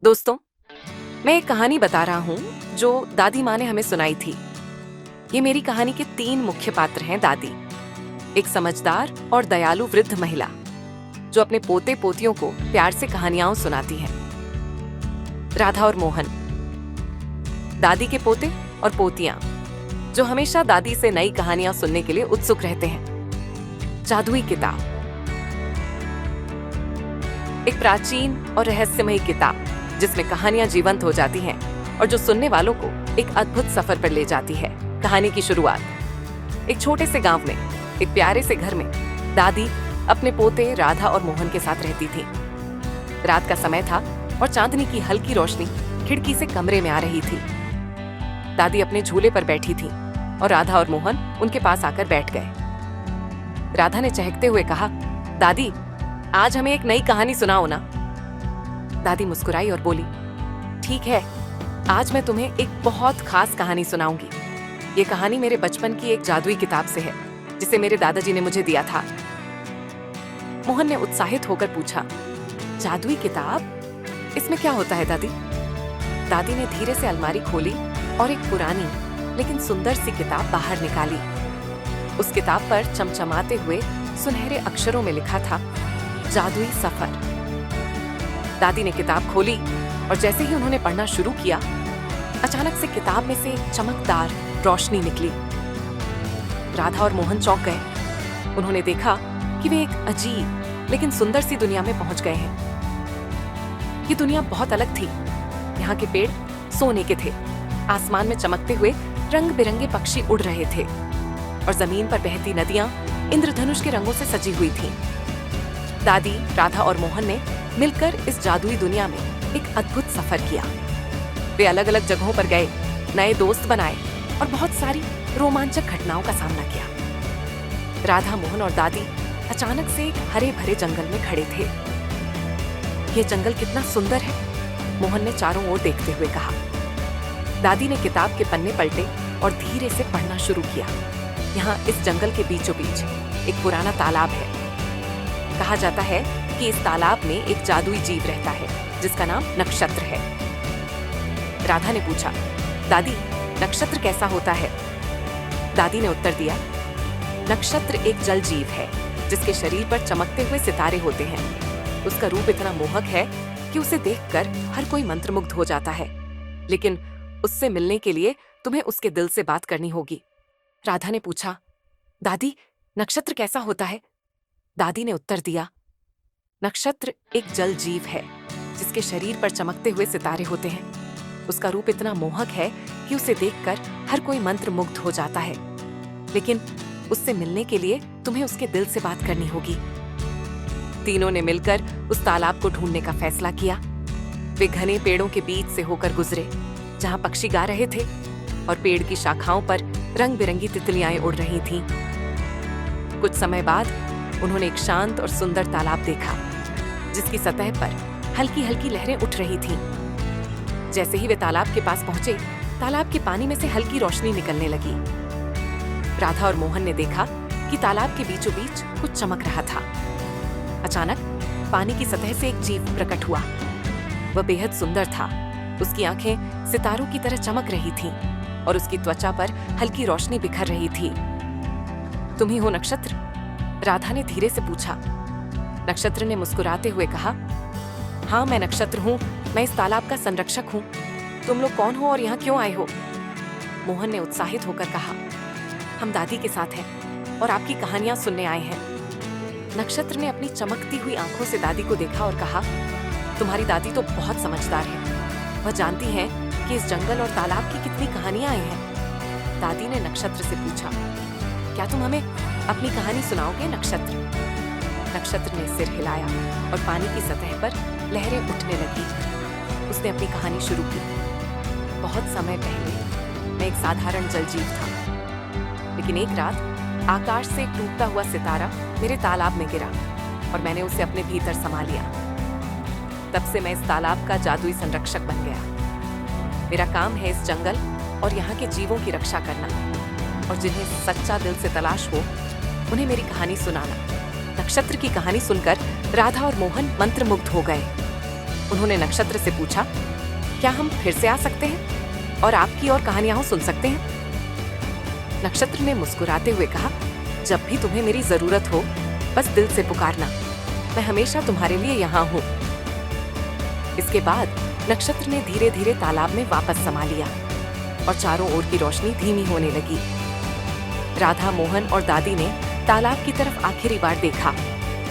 दोस्तों, मैं एक कहानी बता रहा हूँ जो दादी माँ ने हमें सुनाई थी। ये मेरी कहानी के 3 मुख्य पात्र हैं। दादी, एक समझदार और दयालु वृद्ध महिला जो अपने पोते पोतियों को प्यार से कहानियां सुनाती है। राधा और मोहन, दादी के पोते और पोतियां जो हमेशा दादी से नई कहानियां सुनने के लिए उत्सुक रहते हैं। जादुई किताब, एक प्राचीन और रहस्यमयी किताब जिसमें कहानियां जीवंत हो जाती हैं और जो सुनने वालों को एक अद्भुत सफर पर ले जाती है। कहानी की शुरुआत एक छोटे से गांव में, एक प्यारे से घर में दादी अपने पोते राधा और मोहन के साथ रहती थी। रात का समय था और चांदनी की हल्की रोशनी खिड़की से कमरे में आ रही थी। दादी अपने झूले पर बैठी थी और राधा और मोहन उनके पास आकर बैठ गए। राधा ने चहकते हुए कहा, दादी, आज हमें एक नई कहानी सुनाओ ना। दादी मुस्कुराई और बोली, ठीक है, आज मैं तुम्हें एक बहुत खास कहानी सुनाऊंगी। ये कहानी मेरे बचपन की एक जादुई किताब से है जिसे मेरे दादाजी ने मुझे दिया था। मोहन ने उत्साहित होकर पूछा, जादुई किताब? इसमें क्या होता है दादी? दादी ने धीरे से अलमारी खोली और एक पुरानी लेकिन सुंदर सी किताब बाहर निकाली। उस किताब पर चमचमाते हुए सुनहरे अक्षरों में लिखा था, जादुई सफर। दादी ने किताब खोली और जैसे ही उन्होंने पढ़ना शुरू किया, अचानक से किताब में से चमकदार रोशनी निकली। राधा और मोहन चौंक गए। उन्होंने देखा कि वे एक अजीब लेकिन सुंदर सी दुनिया में पहुंच गए हैं। ये दुनिया बहुत अलग थी। यहाँ के पेड़ सोने के थे, आसमान में चमकते हुए रंग बिरंगे पक्षी उड़ रहे थे और जमीन पर बहती नदियां इंद्रधनुष के रंगों से सजी हुई थीं। दादी, राधा और मोहन ने मिलकर इस जादुई दुनिया में एक अद्भुत सफर किया। वे अलग अलग जगहों पर गए, नए दोस्त बनाए और बहुत सारी रोमांचक घटनाओं का सामना किया। राधा, मोहन और दादी अचानक से एक हरे भरे जंगल में खड़े थे। ये जंगल कितना सुंदर है, मोहन ने चारों ओर देखते हुए कहा। दादी ने किताब के पन्ने पलटे और धीरे से पढ़ना शुरू किया। यहाँ इस जंगल के बीचों बीच एक पुराना तालाब है। कहा जाता है कि इस तालाब में एक जादुई जीव रहता है जिसका नाम नक्षत्र है। राधा ने पूछा, दादी, नक्षत्र कैसा होता है? दादी ने उत्तर दिया, नक्षत्र एक जल जीव है जिसके शरीर पर चमकते हुए सितारे होते हैं। उसका रूप इतना मोहक है कि उसे देखकर हर कोई मंत्रमुग्ध हो जाता है, लेकिन उससे मिलने के लिए तुम्हें उसके दिल से बात करनी होगी। राधा ने पूछा, दादी, नक्षत्र कैसा होता है? दादी ने उत्तर दिया, नक्षत्र एक जल जीव है जिसके शरीर पर चमकते हुए सितारे होते हैं। उसका रूप इतना मोहक है कि उसे देखकर हर कोई मंत्रमुग्ध हो जाता है, लेकिन उससे मिलने के लिए तुम्हें उसके दिल से बात करनी होगी। तीनों ने मिलकर उस तालाब को ढूंढने का फैसला किया। वे घने पेड़ों के बीच से होकर गुजरे जहां पक्षी गा रहे थे और पेड़ की शाखाओं पर रंग बिरंगी तितलियां उड़ रही थीं। कुछ समय बाद उन्होंने एक शांत और सुंदर तालाब देखा जिसकी सतह पर हल्की हल्की लहरें उठ रही थीं। जैसे ही वे तालाब के पास पहुंचे, तालाब के पानी में से हल्की रोशनी निकलने लगी। राधा और मोहन ने देखा कि तालाब के बीचों बीच कुछ चमक रहा था। अचानक पानी की सतह से एक जीव प्रकट हुआ। वह बेहद सुंदर था। उसकी आंखें सितारों की तरह चमक रही थीं और उसकी त्वचा पर हल्की रोशनी बिखर रही थी। तुम ही हो नक्षत्र? राधा ने धीरे से पूछा। नक्षत्र ने मुस्कुराते हुए कहा, हाँ, मैं नक्षत्र हूँ। मैं इस तालाब का संरक्षक हूँ। तुम लोग कौन हो और यहाँ क्यों आए हो? मोहन ने उत्साहित होकर कहा, हम दादी के साथ हैं और आपकी कहानियां सुनने आए हैं। नक्षत्र ने अपनी चमकती हुई आंखों से दादी को देखा और कहा, तुम्हारी दादी तो बहुत समझदार है। वह जानती है कि इस जंगल और तालाब की कितनी कहानियां आई हैं। दादी ने नक्षत्र से पूछा, क्या तुम हमें अपनी कहानी सुनाओगे नक्षत्र? नक्षत्र ने सिर हिलाया और पानी की सतह पर लहरें उठने लगी। उसने अपनी कहानी शुरू की। बहुत समय पहले मैं एक साधारण जलजीव था, लेकिन एक रात आकाश से एक टूटता हुआ सितारा मेरे तालाब में गिरा और मैंने उसे अपने भीतर समा लिया। तब से मैं इस तालाब का जादुई संरक्षक बन गया। मेरा काम है इस जंगल और यहाँ के जीवों की रक्षा करना और जिन्हें सच्चा दिल से तलाश हो उन्हें मेरी कहानी सुनाना। नक्षत्र की कहानी सुनकर राधा और मोहन मंत्रमुग्ध हो गए। उन्होंने नक्षत्र से पूछा, क्या हम फिर से आ सकते हैं और आपकी और कहानियां सुन सकते हैं? नक्षत्र ने मुस्कुराते हुए कहा, जब भी तुम्हें मेरी जरूरत हो बस दिल से पुकारना, मैं हमेशा तुम्हारे लिए यहाँ हूँ। इसके बाद नक्षत्र ने धीरे धीरे तालाब में वापस समा लिया और चारों ओर की रोशनी धीमी होने लगी। राधा, मोहन और दादी ने तालाब की तरफ आखिरी बार देखा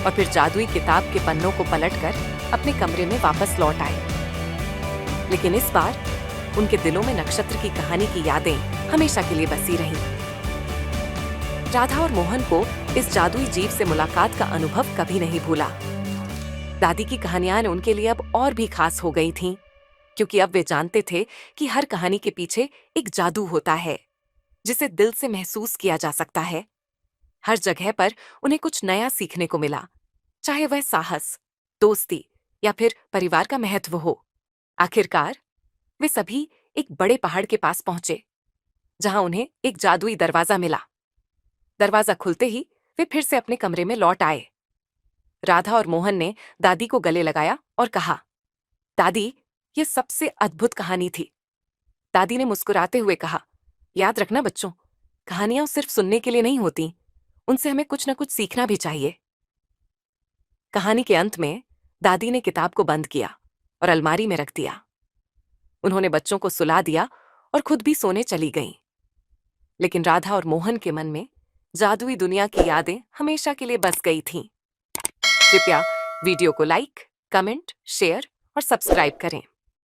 और फिर जादुई किताब के पन्नों को पलटकर अपने कमरे में वापस लौट आए। लेकिन इस बार उनके दिलों में नक्षत्र की कहानी की यादें हमेशा के लिए बसी रहीं। राधा और मोहन को इस जादुई जीव से मुलाकात का अनुभव कभी नहीं भूला। दादी की कहानियां उनके लिए अब और भी खास हो गई थीं, क्योंकि अब वे जानते थे कि हर कहानी के पीछे एक जादू होता है जिसे दिल से महसूस किया जा सकता है। हर जगह पर उन्हें कुछ नया सीखने को मिला, चाहे वह साहस, दोस्ती या फिर परिवार का महत्व हो। आखिरकार वे सभी एक बड़े पहाड़ के पास पहुंचे, जहां उन्हें एक जादुई दरवाजा मिला। दरवाजा खुलते ही वे फिर से अपने कमरे में लौट आए। राधा और मोहन ने दादी को गले लगाया और कहा, दादी, ये सबसे अद्भुत कहानी थी। दादी ने मुस्कुराते हुए कहा, याद रखना बच्चों, कहानियां सिर्फ सुनने के लिए नहीं होती, उनसे हमें कुछ न कुछ सीखना भी चाहिए। कहानी के अंत में दादी ने किताब को बंद किया और अलमारी में रख दिया। उन्होंने बच्चों को सुला दिया और खुद भी सोने चली गईं। लेकिन राधा और मोहन के मन में जादुई दुनिया की यादें हमेशा के लिए बस गई थीं। कृपया वीडियो को लाइक, कमेंट, शेयर और सब्सक्राइब करें।